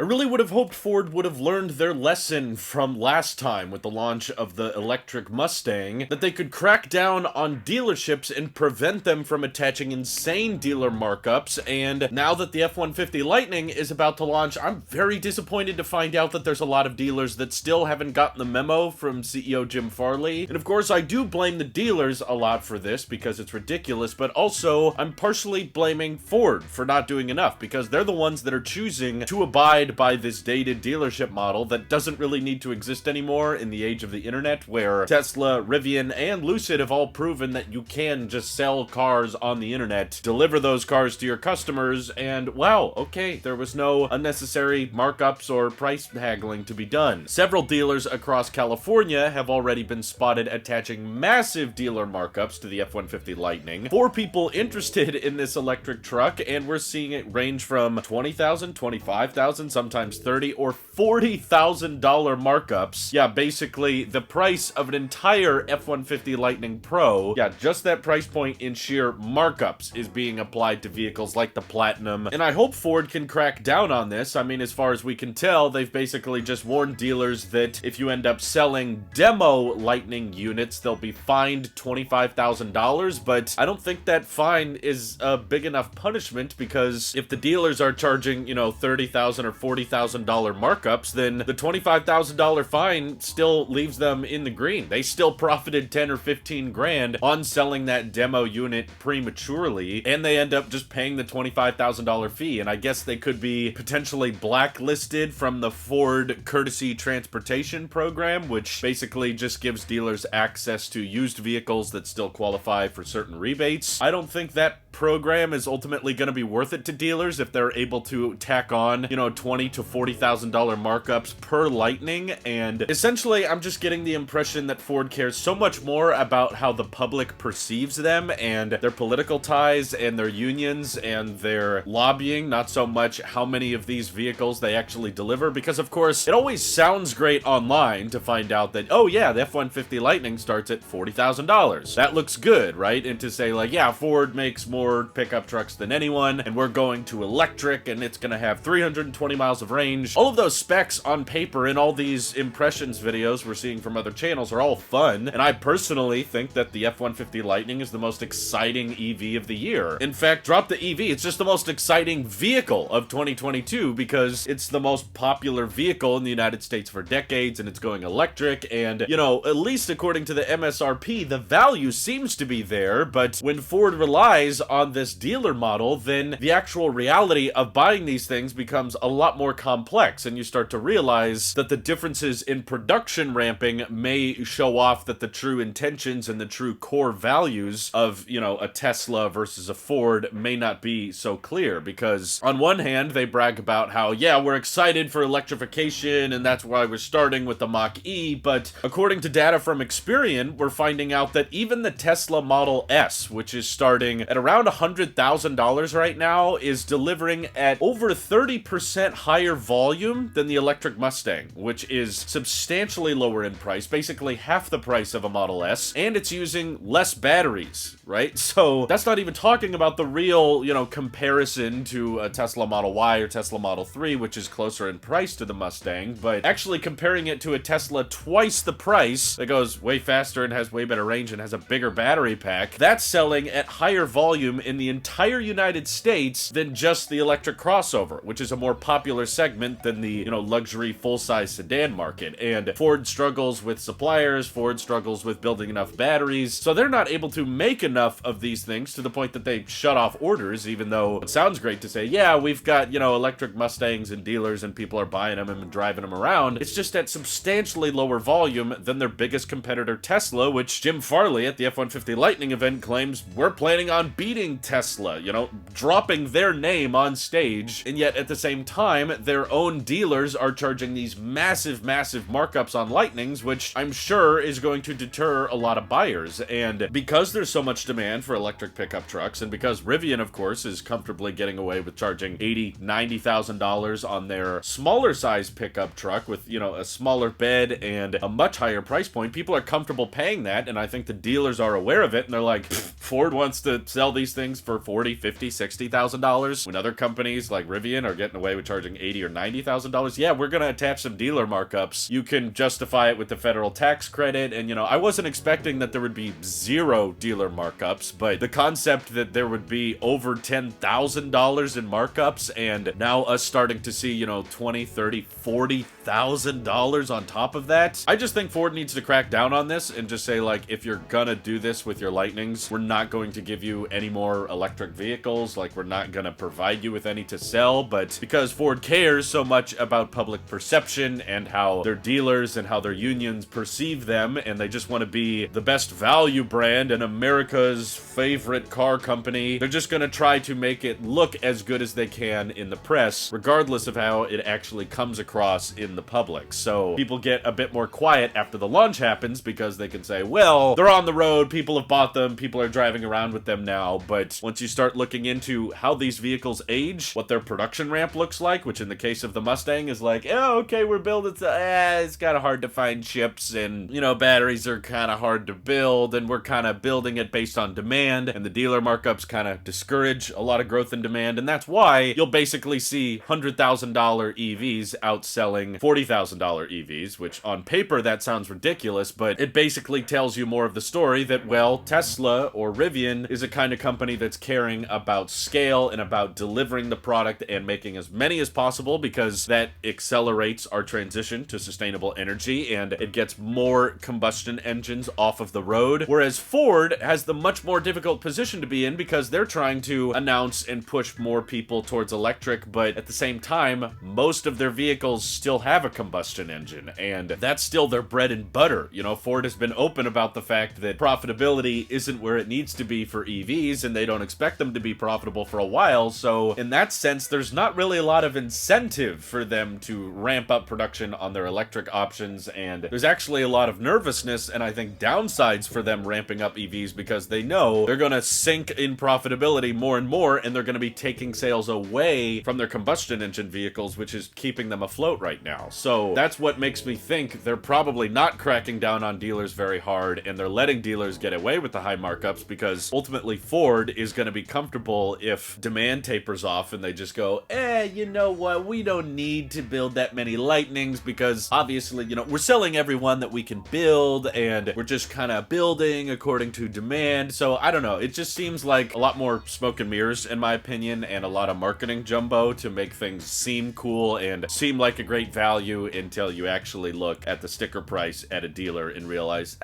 I really would have hoped Ford would have learned their lesson from last time with the launch of the electric Mustang, that they could crack down on dealerships and prevent them from attaching insane dealer markups. And now that the F-150 Lightning is about to launch, I'm very disappointed to find out that there's a lot of dealers that still haven't gotten the memo from CEO Jim Farley. And of course, I do blame the dealers a lot for this because it's ridiculous, but also I'm partially blaming Ford for not doing enough because they're the ones that are choosing to abide by this dated dealership model that doesn't really need to exist anymore in the age of the internet, where Tesla, Rivian, and Lucid have all proven that you can just sell cars on the internet, deliver those cars to your customers, and wow, okay, there was no unnecessary markups or price haggling to be done. Several dealers across California have already been spotted attaching massive dealer markups to the F-150 Lightning for people interested in this electric truck, and we're seeing it range from $20,000, $25,000, sometimes $30,000 or $40,000 markups. Yeah, basically the price of an entire F-150 Lightning Pro. Yeah, just that price point in sheer markups is being applied to vehicles like the Platinum, and I hope Ford can crack down on this. I mean, as far as we can tell, they've basically just warned dealers that if you end up selling demo Lightning units, they'll be fined $25,000, but I don't think that fine is a big enough punishment, because if the dealers are charging, you know, $30,000 or $40,000 markups, then the $25,000 fine still leaves them in the green. They still profited 10 or 15 grand on selling that demo unit prematurely, and they end up just paying the $25,000 fee. And I guess they could be potentially blacklisted from the Ford Courtesy Transportation Program, which basically just gives dealers access to used vehicles that still qualify for certain rebates. I don't think that program is ultimately going to be worth it to dealers if they're able to tack on, you know, $20,000 to $40,000 markups per Lightning. And essentially, I'm just getting the impression that Ford cares so much more about how the public perceives them and their political ties and their unions and their lobbying, not so much how many of these vehicles they actually deliver, because of course it always sounds great online to find out that, oh yeah, the F-150 Lightning starts at $40,000. That looks good, right? And to say like, yeah, Ford makes more pickup trucks than anyone, and we're going to electric, and it's gonna have 320 miles of range. All of those specs on paper and all these impressions videos we're seeing from other channels are all fun, and I personally think that the F-150 Lightning is the most exciting EV of the year. In fact, drop the EV, it's just the most exciting vehicle of 2022 because it's the most popular vehicle in the United States for decades, and it's going electric, and, you know, at least according to the MSRP, the value seems to be there, but when Ford relies on this dealer model, then the actual reality of buying these things becomes a lot more complex, and you start to realize that the differences in production ramping may show off that the true intentions and the true core values of, you know, a Tesla versus a Ford may not be so clear, because on one hand, they brag about how, yeah, we're excited for electrification, and that's why we're starting with the Mach-E, but according to data from Experian, we're finding out that even the Tesla Model S, which is starting at around $100,000 right now, is delivering at over 30% higher volume than the electric Mustang, which is substantially lower in price, basically half the price of a Model S, and it's using less batteries, right? So that's not even talking about the real, you know, comparison to a Tesla Model Y or Tesla Model 3, which is closer in price to the Mustang, but actually comparing it to a Tesla twice the price that goes way faster and has way better range and has a bigger battery pack, that's selling at higher volume in the entire United States than just the electric crossover, which is a more popular segment than the, you know, luxury full-size sedan market. And Ford struggles with suppliers, Ford struggles with building enough batteries, so they're not able to make enough of these things to the point that they shut off orders, even though it sounds great to say, yeah, we've got, you know, electric Mustangs and dealers and people are buying them and driving them around. It's just at substantially lower volume than their biggest competitor Tesla, which Jim Farley at the F-150 Lightning event claims we're planning on beating Tesla, you know, dropping their name on stage, and yet at the same time, their own dealers are charging these massive markups on Lightnings, which I'm sure is going to deter a lot of buyers. And because there's so much demand for electric pickup trucks, and because Rivian, of course, is comfortably getting away with charging $80,000, $90,000 on their smaller size pickup truck with, you know, a smaller bed and a much higher price point, people are comfortable paying that, and I think the dealers are aware of it, and they're like, Ford wants to sell these things for $40,000, $50,000, $60,000 when other companies like Rivian are getting away with charging charging $80,000 or $90,000. Yeah, we're gonna attach some dealer markups. You can justify it with the federal tax credit, and you know, I wasn't expecting that there would be zero dealer markups, but the concept that there would be over $10,000 in markups, and now us starting to see, you know, $20,000, $30,000, $40,000 on top of that. I just think Ford needs to crack down on this and just say, like, if you're gonna do this with your Lightnings, we're not going to give you any more electric vehicles. Like, we're not gonna provide you with any to sell. But because Ford cares so much about public perception and how their dealers and how their unions perceive them, and they just want to be the best value brand and America's favorite car company, they're just gonna try to make it look as good as they can in the press, regardless of how it actually comes across in the public. So people get a bit more quiet after the launch happens because they can say, well, they're on the road, people have bought them, people are driving around with them now. But once you start looking into how these vehicles age, what their production ramp looks like, which in the case of the Mustang is like, oh, okay, we're building, it's kind of hard to find chips, and, you know, batteries are kind of hard to build, and we're kind of building it based on demand, and the dealer markups kind of discourage a lot of growth in demand, and that's why you'll basically see $100,000 EVs outselling $40,000 EVs, which on paper that sounds ridiculous, but it basically tells you more of the story that, well, Tesla or Rivian is a kind of company that's caring about scale and about delivering the product and making as many as possible, because that accelerates our transition to sustainable energy and it gets more combustion engines off of the road. Whereas Ford has the much more difficult position to be in because they're trying to announce and push more people towards electric, but at the same time, most of their vehicles still have a combustion engine, and that's still their bread and butter. You know, Ford has been open about the fact that profitability isn't where it needs to be for EVs, and they don't expect them to be profitable for a while, so in that sense, there's not really a lot of incentive for them to ramp up production on their electric options, and there's actually a lot of nervousness and I think downsides for them ramping up EVs because they know they're gonna sink in profitability more and more, and they're gonna be taking sales away from their combustion engine vehicles, which is keeping them afloat right now. So that's what makes me think they're probably not cracking down on dealers very hard, and they're letting dealers get away with the high markups because ultimately Ford is going to be comfortable if demand tapers off and they just go, you know what, we don't need to build that many Lightnings because obviously, you know, we're selling every one that we can build and we're just kind of building according to demand. So I don't know, it just seems like a lot more smoke and mirrors in my opinion, and a lot of marketing jumbo to make things seem cool and seem like a great value until you actually look at the sticker price at a dealer and realize,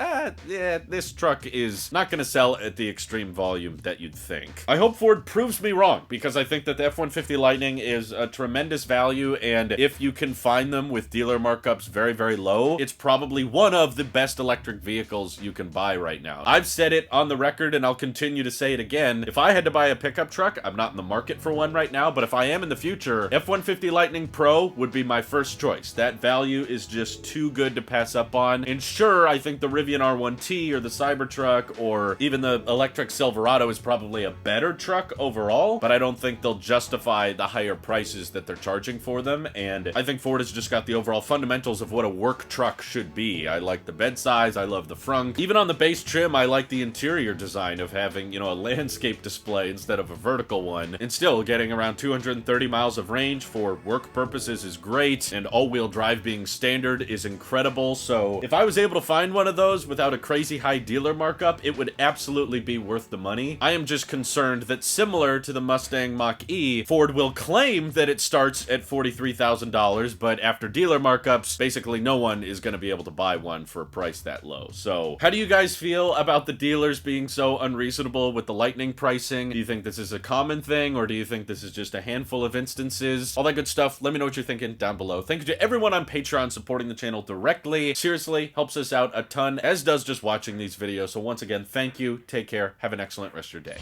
yeah, this truck is not going to sell at the extreme volume that you'd think. I hope Ford proves me wrong, because I think that the F-150 Lightning is a tremendous value, and if you can find them with dealer markups very, very low, it's probably one of the best electric vehicles you can buy right now. I've said it on the record, and I'll continue to say it again. If I had to buy a pickup truck, I'm not in the market for one right now, but if I am in the future, F-150 Lightning Pro would be my first choice. That value is just too good to pass up on. And sure, I think the Rivian R1T or the Cybertruck or even the electric Silverado is probably a better truck overall, but I don't think they'll justify the higher prices that they're charging for them. And I think Ford has just got the overall fundamentals of what a work truck should be. I like the bed size, I love the frunk. Even on the base trim, I like the interior design of having, you know, a landscape display instead of a vertical one. And still, getting around 230 miles of range for work purposes is great, and all-wheel drive being standard is incredible. So if I was able to find one of those without a crazy high dealer markup, it would absolutely be worth the money. I am just concerned that, similar to the Mustang Mach-E, Ford will claim that it starts at $43,000, but after dealer markups, basically no one is going to be able to buy one for a price that low. So how do you guys feel about the dealers being so unreasonable with the Lightning pricing? Do you think this is a common thing, or do you think this is just a handful of instances? All that good stuff. Let me know what you're thinking down below. Thank you to everyone on Patreon supporting the channel directly. Seriously, helps us out a ton, as does just watching these videos. So once again, thank you. Take care. Have an excellent rest of your day.